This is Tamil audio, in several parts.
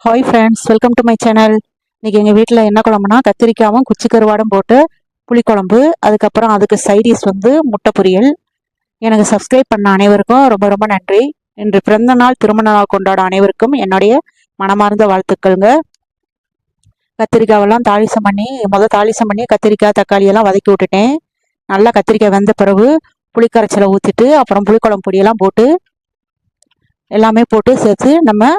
Hi friends, welcome to my channel. இன்றைக்கி எங்கள் வீட்டில் என்ன குழம்புனா கத்திரிக்காயும் குச்சி கருவாடும் போட்டு புளிக்குழம்பு. அதுக்கப்புறம் அதுக்கு சைடிஷ் வந்து முட்டை பொரியல். எனக்கு சப்ஸ்கிரைப் பண்ண அனைவருக்கும் ரொம்ப ரொம்ப நன்றி. இன்று பிறந்த நாள் திருமண நாள் கொண்டாட அனைவருக்கும் என்னுடைய மனமார்ந்த வாழ்த்துக்கள்ங்க. கத்திரிக்காவெல்லாம் தாளிசம் பண்ணி கத்திரிக்காய் தக்காளி எல்லாம் வதக்கி விட்டுட்டேன். நல்லா கத்திரிக்காய் வெந்த பிறகு புளிக்கரைச்சலை ஊற்றிட்டு அப்புறம் புளிக்குழம்பு பொடியெல்லாம் போட்டு எல்லாமே போட்டு சேர்த்து நம்ம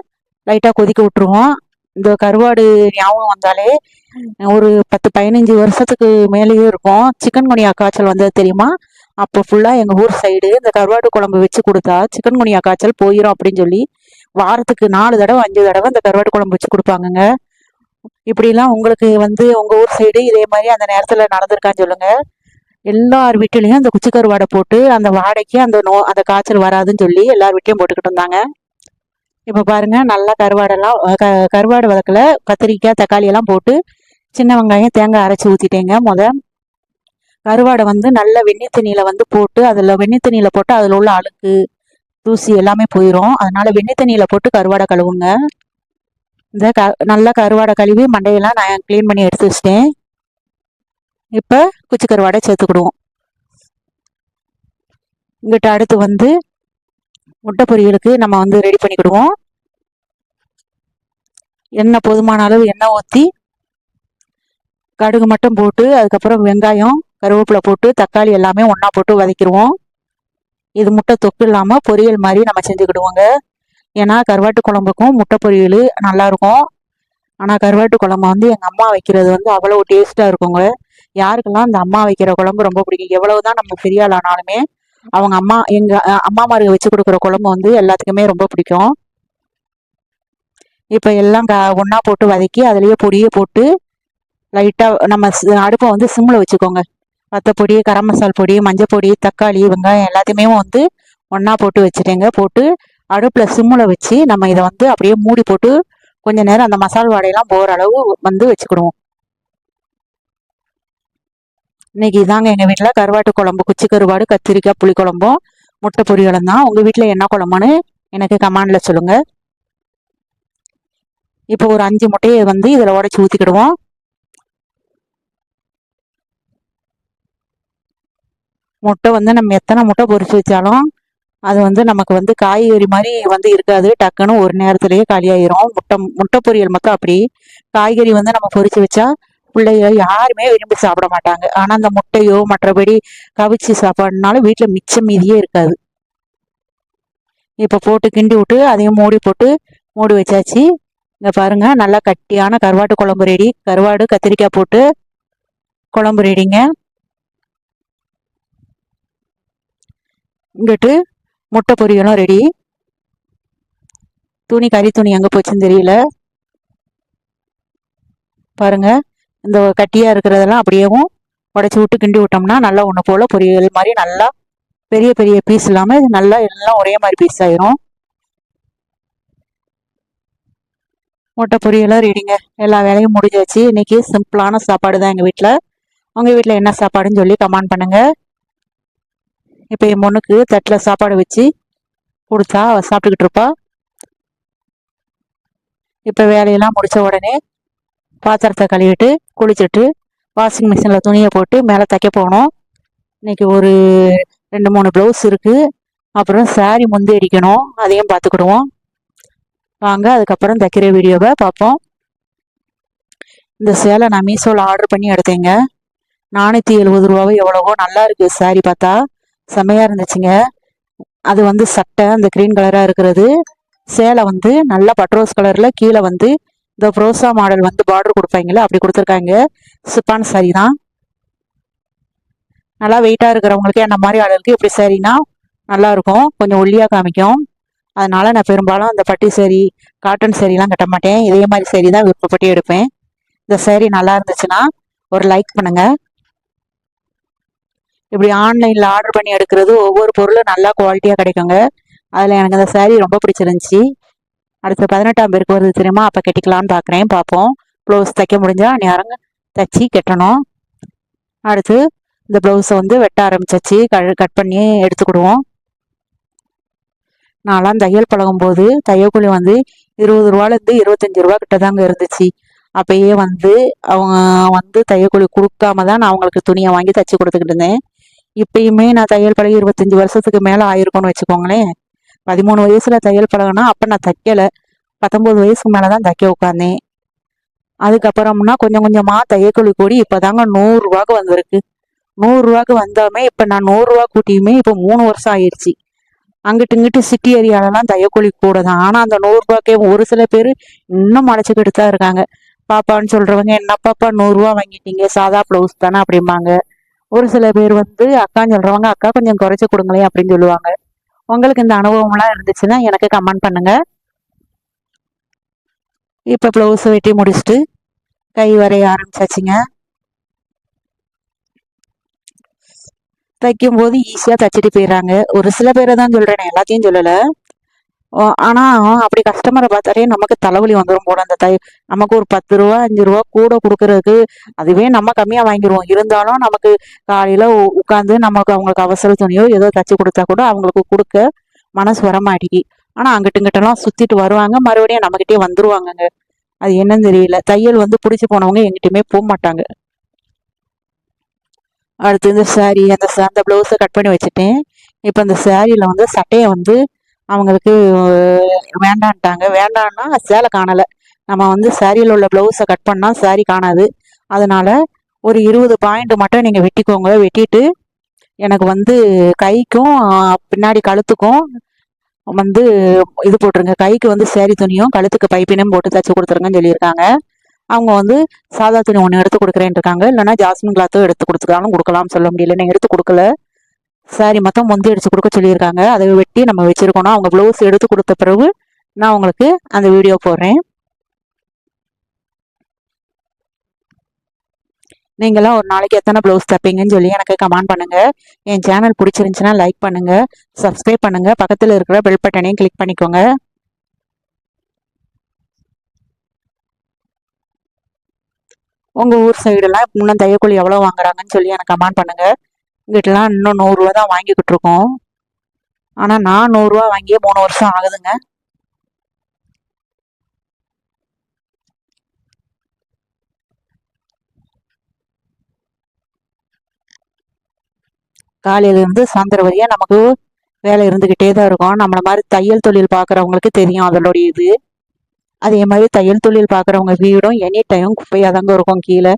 லைட்டாக கொதிக்க விட்டுருவோம். இந்த கருவாடு ஞாபகம் வந்தாலே ஒரு 10-15 வருஷத்துக்கு மேலேயே இருக்கும். சிக்கன் குனியா காய்ச்சல் வந்தது தெரியுமா? அப்போ ஃபுல்லாக எங்கள் ஊர் சைடு இந்த கருவாடு குழம்பு வச்சு கொடுத்தா சிக்கன் குனியா காய்ச்சல் போயிடும் அப்படின்னு சொல்லி வாரத்துக்கு 4 தடவை 5 தடவை இந்த கருவாடு குழம்பு வச்சு கொடுப்பாங்கங்க. இப்படிலாம் உங்களுக்கு வந்து உங்கள் ஊர் சைடு இதே மாதிரி அந்த நேரத்தில் நடந்திருக்கான்னு சொல்லுங்கள். எல்லார் வீட்டிலையும் அந்த குச்சி கருவாடை போட்டு அந்த வாடைக்கு அந்த காய்ச்சல் வராதுன்னு சொல்லி எல்லார் வீட்லையும் போட்டுக்கிட்டு இருந்தாங்க. இப்போ பாருங்கள், நல்லா கருவாடு வதக்கல கத்திரிக்காய் தக்காளி எல்லாம் போட்டு சின்ன வெங்காயம் தேங்காய் அரைச்சி ஊற்றிட்டேங்க. கருவாடை வந்து நல்ல வெந்நீர் தண்ணியில் வந்து போட்டு வெந்நீர் தண்ணியில் போட்டு அதில் உள்ள அழுக்கு தூசி எல்லாமே போயிடும். அதனால வெந்நீர் தண்ணியில் போட்டு கருவாடை கழுவுங்க. நல்லா கருவாடை கழுவி மண்டையெல்லாம் நான் க்ளீன் பண்ணி எடுத்து வச்சிட்டேன். இப்போ குச்சி கருவாடை சேர்த்துக்கிடுவோம். இங்கிட்ட அடுத்து வந்து முட்டை பொரியலுக்கு நம்ம வந்து ரெடி பண்ணிக்கிடுவோம். எண்ணெய் போதுமான அளவு எண்ணெய் ஊற்றி கடுகு மட்டும் போட்டு அதுக்கப்புறம் வெங்காயம் கருவேப்பிலை போட்டு தக்காளி எல்லாமே ஒன்றா போட்டு வதக்கிடுவோம். இது முட்டை தொக்கு இல்லாமல் பொரியல் மாதிரி நம்ம செஞ்சுக்கிடுவோங்க. ஏன்னா கருவாட்டு குழம்புக்கும் முட்டை பொரியல் நல்லாயிருக்கும். ஆனால் கருவாட்டு குழம்பு வந்து எங்கள் அம்மா வைக்கிறது வந்து அவ்வளோ டேஸ்ட்டாக இருக்குங்க. யாருக்கெல்லாம் அந்த அம்மா வைக்கிற குழம்பு ரொம்ப பிடிக்கும். எவ்வளவுதான் நம்ம பெரிய ஆள் ஆனாலுமே அவங்க எங்கள் அம்மாமாருக்கு வச்சு கொடுக்குற குழம்பு வந்து எல்லாத்துக்குமே ரொம்ப பிடிக்கும். இப்போ எல்லாம் ஒன்றா போட்டு வதக்கி அதுலேயே பொடியை போட்டு லைட்டாக நம்ம அடுப்பை வந்து சிம்மில் வச்சுக்கோங்க. வத்தப்பொடி, கரம் மசால் பொடி, மஞ்சள் பொடி, தக்காளி, வெங்காயம் எல்லாத்தையுமே வந்து ஒன்றா போட்டு வச்சுட்டேங்க. போட்டு அடுப்பில் சிம்மில் வச்சு நம்ம இதை வந்து அப்படியே மூடி போட்டு கொஞ்சம் நேரம் அந்த மசால் வாடையெல்லாம் போகிற அளவு வந்து வச்சுக்கிடுவோம். இன்னைக்கு இதாங்க எங்கள் வீட்டில் கருவாட்டு குழம்பு, குச்சி கருவாடு, கத்திரிக்காய் புளிக்குழம்பும் முட்டை பொரியலும் தான். உங்கள் வீட்டில் என்ன குழம்புன்னு எனக்கு கமெண்டில் சொல்லுங்கள். இப்போ ஒரு 5 முட்டையை வந்து இதில் உடச்சி ஊற்றிக்கிடுவோம். முட்டை வந்து நம்ம எத்தனை முட்டை பொரிச்சு வச்சாலும் அது வந்து நமக்கு வந்து காய்கறி மாதிரி வந்து இருக்காது. டக்குன்னு ஒரு நேரத்திலேயே காலியாயிரும். முட்டை பொரியல் மட்டும் அப்படி. காய்கறி வந்து நம்ம பொரிச்சு வச்சா பிள்ளைங்க யாருமே விரும்பி சாப்பிட மாட்டாங்க. ஆனால் அந்த முட்டையோ மற்றபடி கவிச்சி சாப்பாடுனாலும் வீட்டில் மிச்சம் மீதியே இருக்காது. இப்போ போட்டு கிண்டி விட்டு அதையும் மூடி வச்சாச்சு. இங்கே பாருங்க, நல்லா கட்டியான கருவாட்டு குழம்பு ரெடி. கருவாடு கத்திரிக்காய் போட்டு குழம்பு ரெடிங்க. இங்கிட்டு முட்டை பொரியலும் ரெடி. கறி துணி எங்கே போச்சுன்னு தெரியல. பாருங்க, இந்த கட்டியாக இருக்கிறதெல்லாம் அப்படியேவும் உடச்சி விட்டு கிண்டி விட்டோம்னா நல்லா ஒன்று போல் பொரியல் மாதிரி நல்லா பெரிய பெரிய பீஸ் இல்லாமல் நல்லா எல்லாம் ஒரே மாதிரி பீஸ் ஆயிரும். முட்டை பொரியலாம் ரெடிங்க. எல்லா வேலையும் முடிஞ்சாச்சு. இன்னைக்கு சிம்பிளான சாப்பாடு தான் எங்கள் வீட்டில். உங்கள் வீட்டில் என்ன சாப்பாடுன்னு சொல்லி கமெண்ட் பண்ணுங்கள். இப்போ என் பொண்ணுக்கு தட்டில் சாப்பாடு வச்சு கொடுத்தா அவள் சாப்பிட்டுக்கிட்டு இருப்பா. இப்போ வேலையெல்லாம் முடித்த உடனே பாத்திரத்தை கழுவிட்டு குளிச்சுட்டு வாஷிங் மிஷினில் துணியை போட்டு மேலே தைக்க போகணும். இன்றைக்கி ஒரு 2-3 ப்ளவுஸ் இருக்குது. அப்புறம் சாரி முந்தி அடிக்கணும், அதையும் பார்த்துக்கிடுவோம். வாங்க அதுக்கப்புறம் தைக்கிற வீடியோவை பார்ப்போம். இந்த சேலை நான் மீஷோவில் ஆர்டர் பண்ணி எடுத்தேங்க. 470 ரூபாவோ எவ்வளவோ. நல்லா இருக்குது சாரி, பார்த்தா செம்மையாக இருந்துச்சுங்க. அது வந்து சட்டை அந்த க்ரீன் கலராக இருக்கிறது. சேலை வந்து நல்லா பட்ரோஸ் கலரில் கீழே வந்து இந்த ப்ரோசா மாடல் வந்து பார்டர் கொடுப்பாங்களே அப்படி கொடுத்துருக்காங்க. சிப்பான் சாரி தான். நல்லா வெயிட்டாக இருக்கிறவங்களுக்கு என்ன மாதிரி ஆளுகளுக்கு எப்படி சாரினா நல்லாயிருக்கும். கொஞ்சம் ஒல்லியாக காமிக்கும். அதனால் நான் பெரும்பாலும் அந்த பட்டு சேரீ காட்டன் சேரீலாம் கட்ட மாட்டேன். இதே மாதிரி சேரீ தான் விருப்பப்பட்டு எடுப்பேன். இந்த சேரீ நல்லா இருந்துச்சுன்னா ஒரு லைக் பண்ணுங்கள். இப்படி ஆன்லைனில் ஆர்டர் பண்ணி எடுக்கிறது ஒவ்வொரு பொருளும் நல்லா குவாலிட்டியாக கிடைக்குங்க. அதில் எனக்கு அந்த சேரீ ரொம்ப பிடிச்சிருந்துச்சி. அடுத்த 18ஆம் பேருக்கு வருது தெரியுமா, அப்போ கட்டிக்கலான்னு பார்ப்போம். ப்ளவுஸ் தைக்க முடிஞ்சால் நேரம் தைச்சி கட்டணும். அடுத்து இந்த ப்ளவுஸை வந்து வெட்ட ஆரம்பிச்சாச்சு. கட் பண்ணி எடுத்துக்கிடுவோம். நான்லாம் தையல் பழகும்போது தையக்கூலி வந்து ரூபாலேருந்து 25 கிட்ட தாங்க இருந்துச்சு. அப்பயே வந்து அவங்க வந்து தையக்கூலி கொடுக்காம தான் நான் அவங்களுக்கு துணியை வாங்கி தச்சு கொடுத்துக்கிட்டு இருந்தேன். இப்பயுமே நான் தையல் பழகி 25 வருஷத்துக்கு மேலே ஆயிருக்கும்னு வச்சுக்கோங்களேன். 13 வயசுல தையல் பழகினா அப்போ நான் தைக்கலை. 19 வயசுக்கு மேலே தான் தைக்க உட்காந்தேன். அதுக்கப்புறம்னா கொஞ்சம் கொஞ்சமாக தையக்கூலி கூடி இப்போ தாங்க 100 வந்திருக்கு. 100 வந்தாமே இப்போ நான் 100 கூட்டியுமே இப்போ 3 வருஷம் ஆயிடுச்சு. அங்கிட்டு இங்கிட்டு சிட்டி ஏரியாலலாம் தையக்கூலி கூட தான். ஆனால் அந்த 100 ஒரு சில பேர் இன்னும் மலைச்சிக்கிட்டு தான் இருக்காங்க. பாப்பான்னு சொல்றவங்க, என்ன பாப்பா 100 வாங்கிட்டீங்க, சாதா ப்ளவுஸ் தானே அப்படிம்பாங்க. ஒரு சில பேர் வந்து அக்கான்னு சொல்றவங்க, அக்கா கொஞ்சம் குறைச்சி கொடுங்களேன் அப்படின்னு சொல்லுவாங்க. உங்களுக்கு இந்த அனுபவம்லாம் இருந்துச்சுன்னா எனக்கு கமெண்ட் பண்ணுங்க. இப்போ ப்ளவுஸ் வெட்டி முடிச்சுட்டு கை வரைய ஆரம்பிச்சாச்சுங்க. தைக்கும் போது ஈஸியாக தைச்சிட்டு போயிடுறாங்க. ஒரு சில பேரை தான் சொல்கிறேன், எல்லாத்தையும் சொல்லலை. ஆனால் அப்படி கஸ்டமரை பார்த்தாலே நமக்கு தலைவலி வந்துடும் போல. அந்த நமக்கு ஒரு 10 5 கூட கொடுக்கறதுக்கு அதுவே நம்ம கம்மியாக வாங்கிடுவோம். இருந்தாலும் நமக்கு காலையில் உட்காந்து நமக்கு அவங்களுக்கு அவசர துணியோ ஏதோ தைச்சி கொடுத்தா கூட அவங்களுக்கு கொடுக்க மனசு வர மாட்டேங்கி. ஆனால் அங்கிட்டு இங்கிட்டலாம் சுற்றிட்டு வருவாங்க, மறுபடியும் நம்மகிட்டே வந்துருவாங்கங்க. அது என்னன்னு தெரியல. தையல் வந்து பிடிச்சி போனவங்க எங்கிட்டுமே போக மாட்டாங்க. அடுத்து இந்த சாரீ அந்த ப்ளவுஸை கட் பண்ணி வச்சுட்டேன். இப்போ அந்த சாரியில் வந்து சட்டையை வந்து அவங்களுக்கு வேண்டான்ட்டாங்க. வேண்டான்னா சேலை காணலை. நம்ம வந்து சாரியில் உள்ள ப்ளவுஸை கட் பண்ணால் சாரி காணாது. அதனால ஒரு 20 பாயிண்ட் மட்டும் நீங்கள் வெட்டிக்கோங்க. வெட்டிட்டு எனக்கு வந்து கைக்கும் பின்னாடி கழுத்துக்கும் வந்து இது போட்டுருங்க. கைக்கு வந்து சேரீ துணியும் கழுத்துக்கு பைப்பினும் போட்டு தைச்சி கொடுத்துருங்கன்னு சொல்லியிருக்காங்க. அவங்க வந்து சாதா துணி ஒன்று எடுத்து கொடுக்குறேன்னு இருக்காங்க. இல்லைன்னா ஜாஸ்மின் கிளாத்தோ எடுத்து கொடுத்துக்கலாம், கொடுக்கலாம்னு சொல்ல முடியல. நான் எடுத்து கொடுக்கல. சாரி மொத்தம் முந்தி அடிச்சு கொடுக்க சொல்லியிருக்காங்க. அதை வெட்டி நம்ம வச்சிருக்கணும். அவங்க ப்ளவுஸ் எடுத்து கொடுத்த பிறகு நான் உங்களுக்கு அந்த வீடியோ போடுறேன். நீங்களாம் ஒரு நாளைக்கு எத்தனை ப்ளவுஸ் தைப்பீங்கன்னு சொல்லி எனக்கு கமெண்ட் பண்ணுங்க. என் சேனல் பிடிச்சிருந்துச்சுன்னா லைக் பண்ணுங்க, சப்ஸ்கிரைப் பண்ணுங்க, பக்கத்தில் இருக்கிற பெல் பட்டனையும் கிளிக் பண்ணிக்கோங்க. உங்க ஊர் சைடெல்லாம் இன்னும் தையக்கூலி எவ்வளோ வாங்குறாங்கன்னு சொல்லி எனக்கு கமெண்ட் பண்ணுங்க. இங்கிட்டலாம் இன்னும் 100 தான் வாங்கிக்கிட்டு இருக்கோம். ஆனால் நான் 100 வாங்கியே 3 வருஷம் ஆகுதுங்க. காலையிலேருந்து சாயந்தரம் வரையா நமக்கு வேலை இருந்துக்கிட்டே தான் இருக்கும். நம்மளை மாதிரி தையல் தொழில் பார்க்குறவங்களுக்கு தெரியும் அதனுடைய இது. அதே மாதிரி தையல் தொழில் பார்க்குறவங்க வீடும் எனி டைம் குப்பையாக தாங்க இருக்கும். கீழே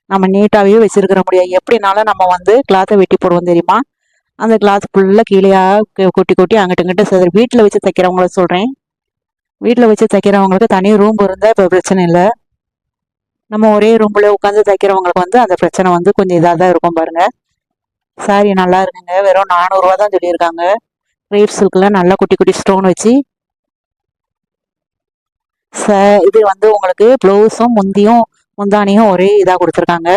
நம்ம நீட்டாகவே வச்சிருக்கிற முடியாது. எப்படினாலும் நம்ம வந்து கிளாத்தை வெட்டி போடுவோம் தெரியுமா. அந்த கிளாத் ஃபுல்லாக கீழேயா கொட்டி கொட்டி அங்கிட்டு இங்கிட்ட சரி. வீட்டில் வச்சு தைக்கிறவங்கள சொல்கிறேன். வீட்டில் வச்சு தைக்கிறவங்களுக்கு தனி ரூம் இருந்தால் இப்போ பிரச்சனை இல்லை. நம்ம ஒரே ரூமில் உட்காந்து தைக்கிறவங்களுக்கு வந்து அந்த பிரச்சனை வந்து கொஞ்சம் இதாக தான் இருக்கும் பாருங்கள். சாரி நல்லா இருக்குங்க. வெறும் 400 தான் சொல்லியிருக்காங்க. ரேட் சில்கில் நல்லா குட்டி குட்டி ஸ்டோன் வச்சு இது வந்து உங்களுக்கு ப்ளவுஸும் முந்தானியும் ஒரே இதாக கொடுத்துருக்காங்க.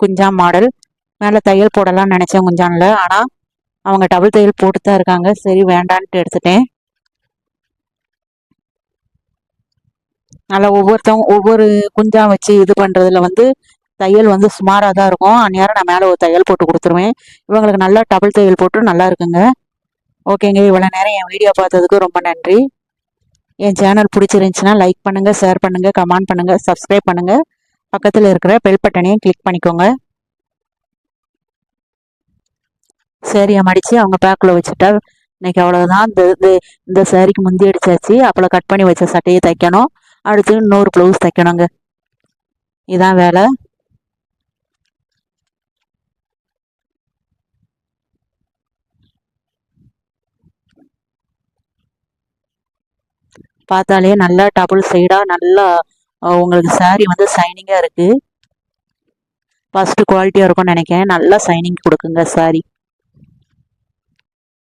குஞ்சான் மாடல். மேலே தையல் போடலாம்னு நினச்சேன் குஞ்சானில். ஆனால் அவங்க டபுள் தையல் போட்டு தான் இருக்காங்க. சரி வேண்டான்ட்டு எடுத்துட்டேன். நல்லா ஒவ்வொரு குஞ்சான் வச்சு இது பண்ணுறதுல வந்து தையல் வந்து சுமாராக தான் இருக்கும். அந்நேரம் நான் மேலே ஒரு தையல் போட்டு கொடுத்துருவேன். இவங்களுக்கு நல்லா டபுள் தையல் போட்டு நல்லா இருக்குங்க. ஓகேங்க, இவ்வளோ நேரம் என் வீடியோ பார்த்ததுக்கு ரொம்ப நன்றி. என் சேனல் பிடிச்சிருந்துச்சுன்னா லைக் பண்ணுங்கள், ஷேர் பண்ணுங்கள், கமெண்ட் பண்ணுங்கள், சப்ஸ்கிரைப் பண்ணுங்கள். பக்கத்தில் இருக்கிற பெல் பட்டனையும் கிளிக் பண்ணிக்கோங்க. சேரீயை மடித்து அவங்க பேக்கில் வச்சுட்டா இன்னைக்கு அவ்வளோதான். இந்த சேரீக்கு முந்தி அடிச்சாச்சு. அப்போ கட் பண்ணி வச்ச சட்டையை தைக்கணும். அடுத்து இன்னொரு ப்ளவுஸ் தைக்கணுங்க. இதான் வேலை. பார்த்தாலே நல்லா டபுள் சைடாக நல்லா உங்களுக்கு சாரீ வந்து ஷைனிங்காக இருக்குது. ஃபஸ்ட்டு குவாலிட்டியாக இருக்கும்னு நினைக்கிறேன். நல்லா ஷைனிங் கொடுக்குங்க சாரீ.